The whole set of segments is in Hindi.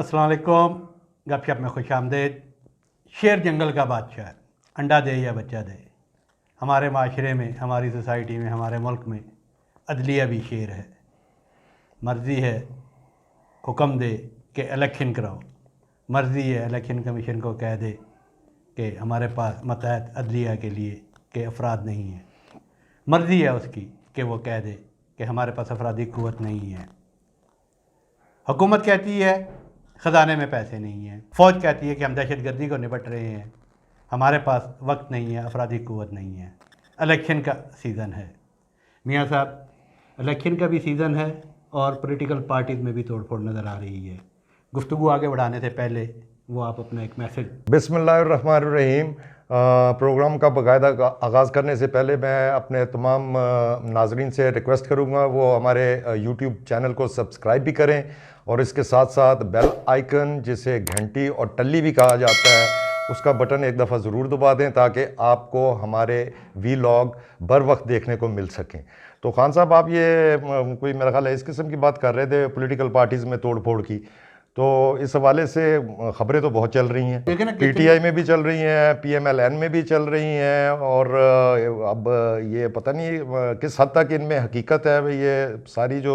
अस्सलाम वालेकुम। गपशप में खुश आमदेद। शेर जंगल का बादशाह, अंडा दे या बच्चा दे। हमारे माशरे में, हमारी सोसाइटी में, हमारे मुल्क में अदलिया भी शेर है। मर्ज़ी है हुक्म दे कि इलेक्शन कराओ, मर्ज़ी है इलेक्शन कमीशन को कह दे कि हमारे पास मतहत अदलिया के लिए के अफराद नहीं हैं। मर्ज़ी है उसकी कि वो कह दे कि हमारे पास अफरादी क़ुव्वत नहीं है। हुकूमत कहती है ख़जाने में पैसे नहीं हैं। फ़ौज कहती है कि हम दहशत गर्दी को निपट रहे हैं, हमारे पास वक्त नहीं है, अफरादी क़ुव्वत नहीं है। इलेक्शन का सीज़न है मियाँ साहब, इलेक्शन का भी सीज़न है और पॉलिटिकल पार्टीज़ में भी तोड़ फोड़ नज़र आ रही है। गुफ्तगू आगे बढ़ाने से पहले वो आप अपना एक मैसेज। बिस्मिल्लाहिर्रहमानिर्रहीम। प्रोग्राम का बाकायदा आगाज़ करने से पहले मैं अपने तमाम नाजरीन से रिक्वेस्ट करूँगा वो हमारे यूट्यूब चैनल को सब्सक्राइब भी करें और इसके साथ साथ बेल आइकन, जिसे घंटी और टल्ली भी कहा जाता है, उसका बटन एक दफ़ा ज़रूर दबा दें ताकि आपको हमारे वीलॉग बर वक्त देखने को मिल सकें। तो खान साहब, आप ये कोई मेरा ख्याल है इस किस्म की बात कर रहे थे पॉलिटिकल पार्टीज़ में तोड़ फोड़ की, तो इस हवाले से खबरें तो बहुत चल रही हैं। पीटीआई में भी चल रही हैं, पीएमएलएन में भी चल रही हैं और अब ये पता नहीं किस हद तक इनमें हकीकत है। भाई ये सारी जो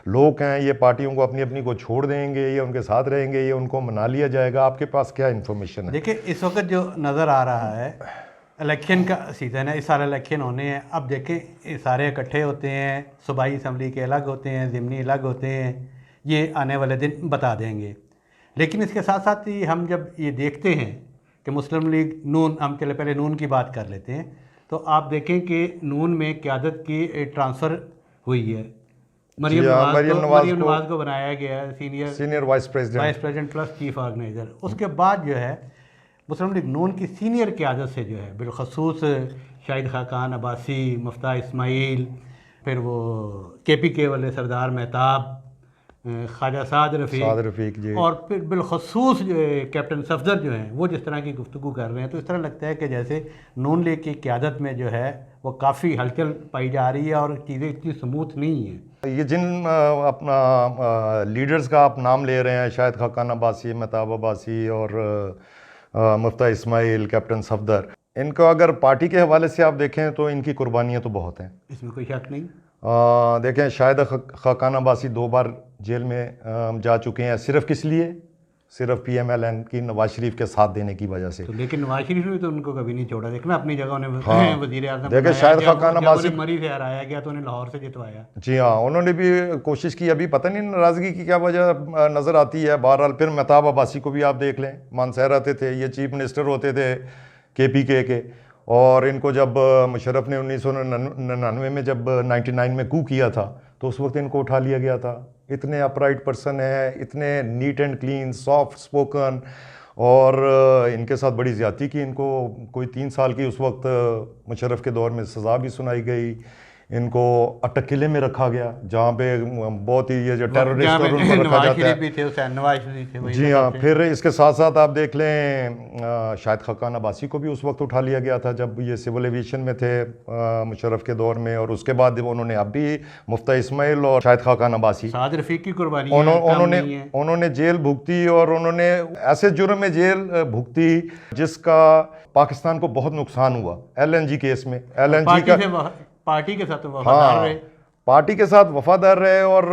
लोग हैं ये पार्टियों को अपनी अपनी को छोड़ देंगे, ये उनके साथ रहेंगे, ये उनको मना लिया जाएगा। आपके पास क्या इन्फॉर्मेशन है? देखिए, इस वक्त जो नज़र आ रहा है इलेक्शन का सीज़न है, इस सारे इलेक्शन होने हैं। अब देखें, ये सारे इकट्ठे होते हैं, सूबाई असम्बली के अलग होते हैं, ज़िमनी अलग होते हैं, ये आने वाले दिन बता देंगे। लेकिन इसके साथ साथ ही हम जब ये देखते हैं कि मुस्लिम लीग नून, हम चले पहले नून की बात कर लेते हैं, तो आप देखें कि नून में क़यादत की ट्रांसफ़र हुई है। मरियम नवाज़ को बनाया गया है senior vice president plus chief organiser. उसके बाद जो है मुस्लिम लीग नून की सीनियर क़यादत से जो है बिलखसूस शाहिद खाकान अब्बासी, मुफ्ता इस्माइल, फिर वो KPK वाले सरदार मेहताब, ख्वाजा साद रफ़ीक जी, और फिर बिलखसूस जो है कैप्टन सफदर जो हैं, वो जिस तरह की गुफ्तगू कर रहे हैं, तो इस तरह लगता है कि जैसे नून लीग की क़यादत में जो है वो काफ़ी हलचल पाई जा रही है और चीज़ें इतनी स्मूथ नहीं हैं। ये जिन अपना लीडर्स का आप नाम ले रहे हैं, शाहिद खाकान अब्बासी, मेहताब अब्बासी और मुफ्ता इस्माइल, कैप्टन सफदर, इनको अगर पार्टी के हवाले से आप देखें तो इनकी कुर्बानियाँ तो बहुत हैं, इसमें कोई शक नहीं। देखें, शाहिद खाकान अब्बासी 2 बार जेल में जा चुके हैं। सिर्फ किस लिए? सिर्फ PMLN की नवाज शरीफ के साथ देने की वजह से। तो लेकिन नवाज शरीफ ने तो उनको कभी नहीं छोड़ा। देखना अपनी जगह उन्हें वज़ीर आज़म, देखिए शाहिद खाकान अब्बासी मरी से हराया गया तो उन्हें लाहौर से जितवाया। जी हाँ, उन्होंने भी कोशिश की। अभी पता नहीं नाराज़गी की क्या वजह नज़र आती है। बहरहाल फिर मेहताब अब्बासी को भी आप देख लें, मानसहर आते थे, ये चीफ मिनिस्टर होते थे KPK के, और इनको जब मुशर्रफ ने 1999 में जब 99 में कू किया था तो उस वक्त इनको उठा लिया गया था। इतने अपराइट पर्सन है, इतने neat and clean, soft spoken, और इनके साथ बड़ी ज़्यादती की। इनको कोई 3 साल की उस वक्त मुशर्रफ के दौर में सज़ा भी सुनाई गई। इनको अटक किले में रखा गया जहाँ पे बहुत ही ये जो टेररिस्ट और उनको रखा जाता है। जी हाँ, फिर इसके साथ साथ आप देख लें शाहिद खाकान अब्बासी को भी उस वक्त उठा लिया गया था जब ये सिविल एविएशन में थे मुशर्रफ के दौर में, और उसके बाद उन्होंने अब भी मुफ्ता इस्माइल और शाहिद खाकान अब्बासी, साद रफ़ीक की कुर्बानी, उन्होंने जेल भुगती और उन्होंने ऐसे जुर्म में जेल भुगती जिसका पाकिस्तान को बहुत नुकसान हुआ। LNG केस में LNG का पार्टी के साथ वफादार रहे, पार्टी के साथ वफादार रहे। और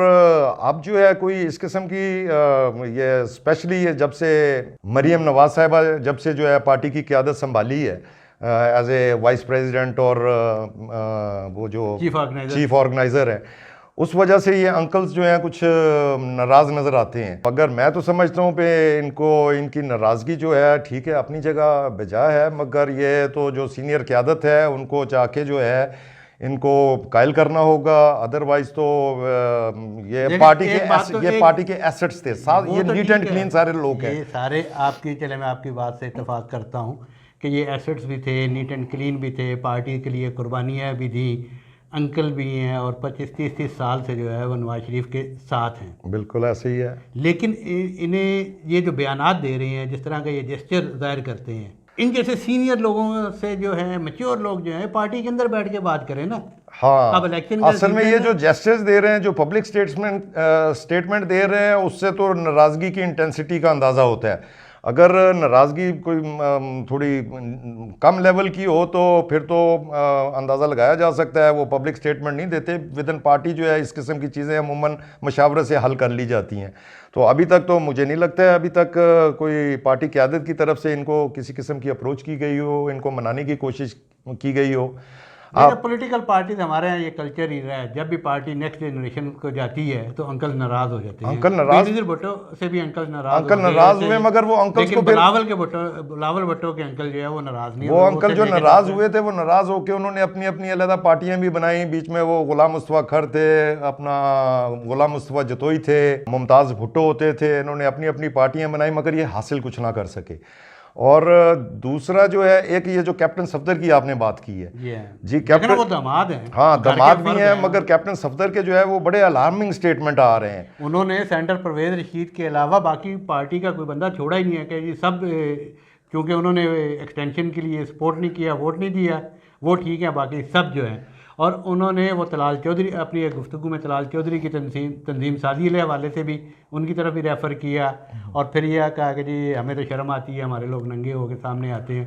अब जो है कोई इस किस्म की ये स्पेशली ये जब से मरियम नवाज साहिबा जब से जो है पार्टी की क़यादत संभाली है एज ए वाइस प्रेसिडेंट और वो जो चीफ ऑर्गेनाइज़र है, उस वजह से ये अंकल्स जो हैं कुछ नाराज़ नज़र आते हैं। अगर मैं तो समझता हूँ पे इनकी नाराज़गी जो है ठीक है, अपनी जगह बेजा है, मगर ये तो जो सीनियर क़यादत है उनको जाके जो है इनको कायल करना होगा। अदरवाइज तो ये पार्टी के एसेट्स थे, साथ ये नीट एंड क्लीन सारे लोग हैं। ये सारे आपकी, चले मैं आपकी बात से इत्तेफाक करता हूँ कि ये एसेट्स भी थे, नीट एंड क्लीन भी थे, पार्टी के लिए कुर्बानियाँ भी दी, अंकल भी हैं, और 25-30 साल से जो है वो नवाज शरीफ के साथ हैं। बिल्कुल ऐसे ही है। लेकिन इन्हें ये जो बयानात दे रहे हैं, जिस तरह का ये जेस्चर ज़ाहिर करते हैं, इन जैसे सीनियर लोगों से जो है, मैच्योर लोग जो है, पार्टी के अंदर बैठ के बात करें ना। हाँ, अब इलेक्शन असल में ये जो जेस्चर्स दे रहे हैं, जो पब्लिक स्टेटमेंट दे रहे हैं, उससे तो नाराज़गी की इंटेंसिटी का अंदाज़ा होता है। अगर नाराज़गी कोई थोड़ी कम लेवल की हो तो फिर तो अंदाज़ा लगाया जा सकता है। वो पब्लिक स्टेटमेंट नहीं देते, विद इन पार्टी जो है इस किस्म की चीज़ें अमूमन मशावरत से हल कर ली जाती हैं। तो अभी तक तो मुझे नहीं लगता है अभी तक कोई पार्टी क़यादत की तरफ से इनको किसी किस्म की अप्रोच की गई हो, इनको मनाने की कोशिश की गई हो। पॉलिटिकल पार्टीज हमारे यहाँ ये कल्चर ही रहा है, जब भी पार्टी नेक्स्ट जनरेशन को जाती है तो अंकल नाराज हो जाते हैं। अंकल नाराज, बेनज़ीर भुट्टो से भी अंकल नाराज हुए, मगर वो अंकल को बिलावल भुट्टो के अंकल जो है वो नाराज नहीं, वो अंकल जो नाराज हुए थे वो नाराज होकर उन्होंने अपनी अपनी अलग पार्टियां भी बनाई। बीच में वो गुलाम मुस्तफा खर थे, अपना गुलाम मुस्तफा जतोई थे, मुमताज़ भुट्टो होते थे, इन्होंने अपनी अपनी पार्टियां बनाई, मगर ये हासिल कुछ ना कर सके। और दूसरा जो है, एक ये जो कैप्टन सफदर की आपने बात की है, जी कैप्टन, वो दामाद हैं, हाँ दामाद भी हैं, मगर कैप्टन सफदर के जो है वो बड़े अलार्मिंग स्टेटमेंट आ रहे हैं। उन्होंने सेंटर परवेज रशीद के अलावा बाकी पार्टी का कोई बंदा छोड़ा ही नहीं है कि ये सब, क्योंकि उन्होंने एक्सटेंशन के लिए सपोर्ट नहीं किया, वोट नहीं दिया, वो ठीक है, बाकी सब जो है। और उन्होंने वो तलाल चौधरी, अपनी एक गुफ्तगू में तलाल चौधरी की तंजीम साजी के हवाले से भी उनकी तरफ भी रेफ़र किया, और फिर यह कहा कि जी हमें तो शर्म आती है, हमारे लोग नंगे होकर सामने आते हैं।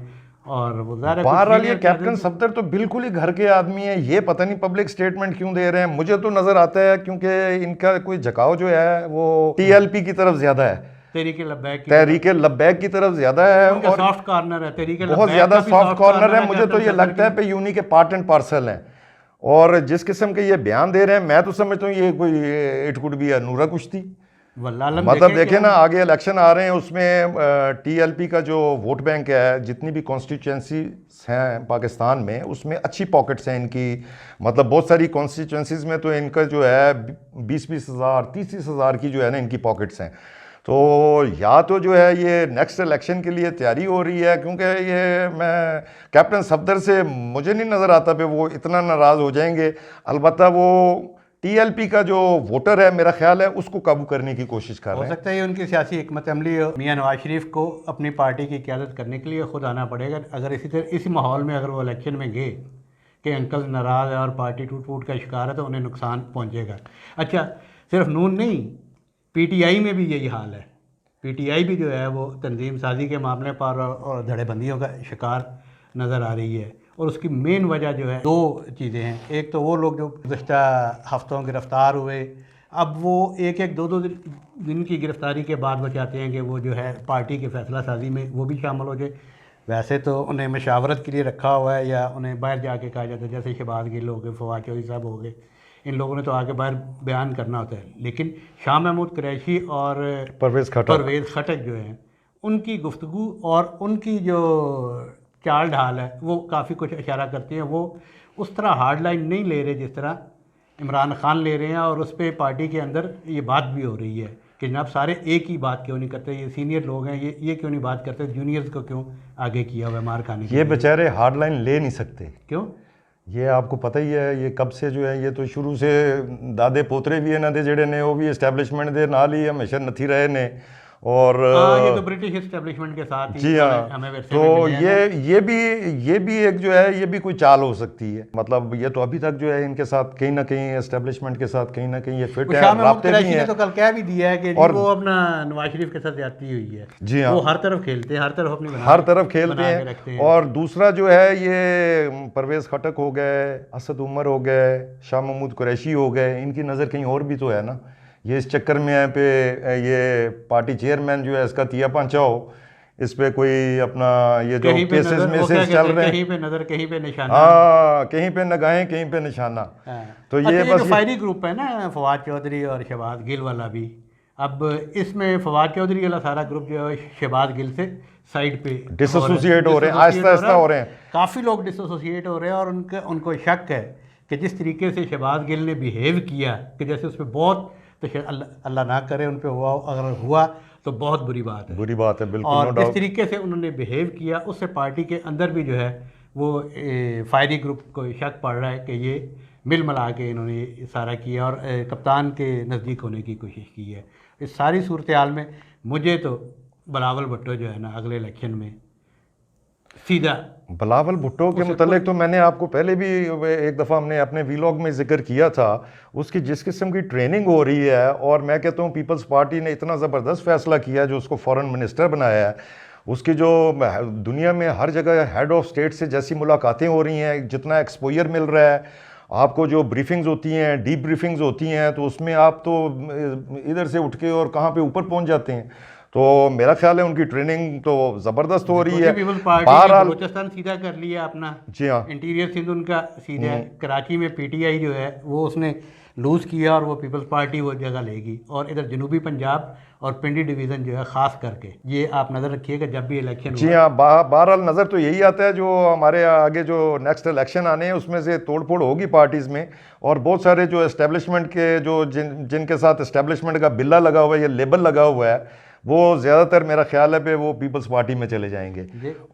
और वो बहरहाल ये कैप्टन सफदर तो बिल्कुल ही घर के आदमी है, ये पता नहीं पब्लिक स्टेटमेंट क्यों दे रहे हैं। मुझे तो नज़र आता है क्योंकि इनका कोई झुकाव जो है वो TLP की तरफ ज़्यादा है, तहरीक लब्बैक की तरफ ज्यादा है, और सॉफ्ट कॉर्नर है, बहुत ज्यादा सॉफ्ट कॉर्नर है। मुझे तो ये लगता है पे यूनी के पार्ट एंड पार्सल हैं, और जिस किस्म के ये बयान दे रहे हैं, मैं तो समझता हूँ ये कोई इट कुड बी नूरा कुश्ती। मतलब देखें ना, आगे इलेक्शन आ रहे हैं, उसमें TLP का जो वोट बैंक है, जितनी भी कॉन्स्टिट्यूंसीज हैं पाकिस्तान में, उसमें अच्छी पॉकेट्स हैं इनकी। मतलब बहुत सारी कॉन्स्टिट्यूंसीज में तो इनका जो है 20-20 हज़ार 30-30 हज़ार की जो है ना इनकी पॉकेट्स हैं। तो या तो जो है ये नेक्स्ट इलेक्शन के लिए तैयारी हो रही है, क्योंकि ये मैं कैप्टन सफदर से मुझे नहीं नज़र आता पे वो इतना नाराज़ हो जाएंगे। अलबत्ता वो TLP का जो वोटर है, मेरा ख्याल है उसको काबू करने की कोशिश कर रहे हैं। हो सकता है उनकी सियासी हिकमत अमली मियां नवाज शरीफ को अपनी पार्टी की क़यादत करने के लिए खुद आना पड़ेगा। अगर इसी माहौल में अगर वो इलेक्शन में गए कि अंकल नाराज़ है और पार्टी टूट फूट का शिकार है, तो उन्हें नुकसान पहुँचेगा। अच्छा, सिर्फ नून नहीं, PTI में भी यही हाल है। PTI भी जो है वो तंजीम साजी के मामले पर और धड़ेबंदियों का शिकार नज़र आ रही है, और उसकी मेन वजह जो है 2 चीज़ें हैं। एक तो वो लोग जो गुज़श्ता हफ्तों गिरफ़्तार हुए, अब वो एक 2 दिन की गिरफ़्तारी के बाद वो चाहते हैं कि वो जो है पार्टी के फ़ैसला साजी में वो भी शामिल हो जाए। वैसे तो उन्हें मशावरत के लिए रखा हुआ है, या उन्हें बाहर जाके कहा जाता है, जैसे शहबाज गिल हो गए, फवाद चौधरी साहब हो गए, इन लोगों ने तो आके बाहर बयान करना होता है। लेकिन शाह महमूद कुरैशी और परवेज़ खटक जो हैं, उनकी गुफ्तगू और उनकी जो चाल ढाल है वो काफ़ी कुछ इशारा करती हैं। वो उस तरह हार्ड लाइन नहीं ले रहे जिस तरह इमरान खान ले रहे हैं, और उस पर पार्टी के अंदर ये बात भी हो रही है कि जनाब सारे एक ही बात क्यों नहीं करते, ये सीनियर लोग हैं, ये क्यों नहीं बात करते, जूनियर्स को क्यों आगे किया हुआ है मार खाने के लिए। ये बेचारे हार्ड लाइन ले नहीं सकते। क्यों? ये आपको पता ही है, ये कब से जो है, ये तो शुरू से दादे पोतरे भी इन्हों के जेडे ने वो भी एस्टैब्लिशमेंट के नाल ही हमेशा नथी रहे ने, और ये तो ब्रिटिश एस्टेब्लिशमेंट के साथ ही। जी हाँ, हमें तो ये भी एक जो है, ये भी कोई चाल हो सकती है। मतलब ये तो अभी तक जो है इनके साथ कहीं ना कहीं एस्टेब्लिशमेंट के साथ कहीं ना कहीं ये फिट है, राब्ते भी हैं। तो कल कह भी दिया है कि वो अपना नवाज शरीफ के साथ जाती हुई है। जी हाँ, वो हर तरफ खेलते हैं, हर तरफ खेलते हैं। और दूसरा जो है, ये परवेज़ खटक हो गए, असद उमर हो गए, शाह महमूद कुरैशी हो गए, इनकी नज़र कहीं और भी तो है ना। ये इस चक्कर में है पे ये पार्टी चेयरमैन जो है इसका तिया पंचा हो, इस पे कोई अपना ये जो केसेस में से चल रहे हैं, कहीं पे नजर, कहीं पे निशाना, कहीं पे नगाहें, कहीं पे निशाना। तो ये बस फायरी ग्रुप है ना, फवाद चौधरी और शहबाज गिल वाला भी। अब इसमें फवाद चौधरी वाला सारा ग्रुप जो है शहबाज गिल से साइड पे डिसोसिएट हो रहे हैं, आहिस्ता आहिस्ता हो रहे हैं। काफ़ी लोग डिसोसिएट हो रहे हैं, और उनको शक है कि जिस तरीके से शहबाज गिल ने बिहेव किया कि जैसे उस पर बहुत, तो अल्लाह ना करे उन पे हुआ, अगर हुआ तो बहुत बुरी बात है, बिल्कुल। और जिस तरीके से उन्होंने बिहेव किया, उससे पार्टी के अंदर भी जो है वो फायरी ग्रुप को शक पड़ रहा है कि ये मिल मिला के इन्होंने सारा किया और कप्तान के नज़दीक होने की कोशिश की है। इस सारी सूरत हाल में मुझे तो बिलावल भुट्टो जो है ना, अगले इलेक्शन में सीधा। बिलावल भुट्टो के मुतल्लिक तो मैंने आपको पहले भी एक दफ़ा हमने अपने वीलॉग में जिक्र किया था, उसकी जिस किस्म की ट्रेनिंग हो रही है, और मैं कहता हूँ पीपल्स पार्टी ने इतना ज़बरदस्त फैसला किया जो उसको फॉरेन मिनिस्टर बनाया है। उसकी जो दुनिया में हर जगह हेड ऑफ स्टेट से जैसी मुलाकातें हो रही हैं, जितना एक्सपोजर मिल रहा है आपको, जो ब्रीफिंग्स होती हैं, डीप ब्रीफिंग्स होती हैं, तो उसमें आप तो इधर से उठ के और कहाँ पे ऊपर पहुँच जाते हैं। तो मेरा ख्याल है उनकी ट्रेनिंग तो ज़बरदस्त हो रही है। पीपल्स पार्टी ने बहरहाल बलूचिस्तान सीधा कर लिया अपना, जी हाँ, इंटीरियर सिंध उनका सीधा है। कराची में पीटीआई जो है वो उसने लूज़ किया और वो पीपल्स पार्टी वो जगह लेगी। और इधर जनूबी पंजाब और पिंडी डिवीज़न जो है ख़ास करके, ये आप नज़र रखिएगा जब भी इलेक्शन जी हाँ, बहरहाल नज़र तो यही आता है जो हमारे आगे जो नेक्स्ट इलेक्शन आने हैं उसमें से तोड़ फोड़ होगी पार्टीज़ में, और बहुत सारे जो एस्टेब्लिशमेंट के जो जिनके साथ एस्टेब्लिशमेंट का बिल्ला लगा हुआ है या लेबल लगा हुआ है, वो ज़्यादातर मेरा ख्याल है पे वो पीपल्स पार्टी में चले जाएंगे,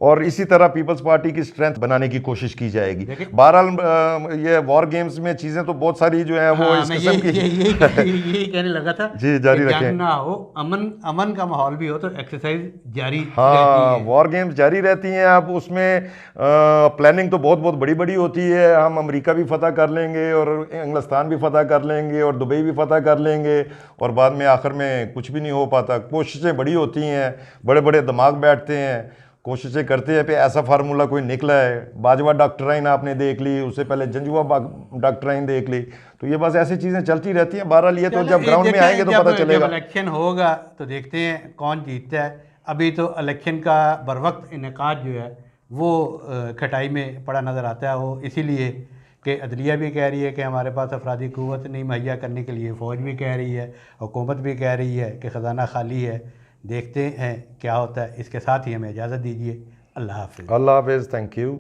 और इसी तरह पीपल्स पार्टी की स्ट्रेंथ बनाने की कोशिश की जाएगी। बहरहाल ये वॉर गेम्स में चीज़ें तो बहुत सारी जो हैं वो इस किस्म की यही कहने लगा था जी, जारी रखें। जंग ना हो, अमन का माहौल भी हो तो एक्सरसाइज जारी हाँ, रहती है। वॉर गेम्स जारी रहती हैं। अब उसमें प्लानिंग तो बहुत बहुत बड़ी बड़ी होती है। हम अमेरिका भी फतह कर लेंगे और इंग्लिस्तान भी फतह कर लेंगे और दुबई भी फतह कर लेंगे, और बाद में आखिर में कुछ भी नहीं हो पाता। कोशिशें बड़ी होती हैं, बड़े बड़े दिमाग बैठते हैं, कोशिशें करते हैं पे ऐसा फार्मूला कोई निकला है। बाजवा डॉक्टराइन आपने देख ली, उससे पहले जंजुआ डॉक्टराइन देख ली, तो ये बस ऐसी चीज़ें चलती रहती हैं। बहरहाल ये तो जब ग्राउंड में आएंगे तो पता चलेगा। इलेक्शन होगा तो देखते हैं कौन जीतता है। अभी तो इलेक्शन का बर वक्त इनेकाद जो है वो खटाई में पड़ा नज़र आता है। वो इसीलिए कि अदलिया भी कह रही है कि हमारे पास अफरादी क़ुव्वत नहीं मुहैया करने के लिए, फ़ौज भी कह रही है, हुकूमत भी कह रही है कि ख़जाना खाली है। देखते हैं क्या होता है। इसके साथ ही हमें इजाज़त दीजिए। अल्लाह हाफ़िज़। अल्लाह हाफ़िज़, थैंक यू।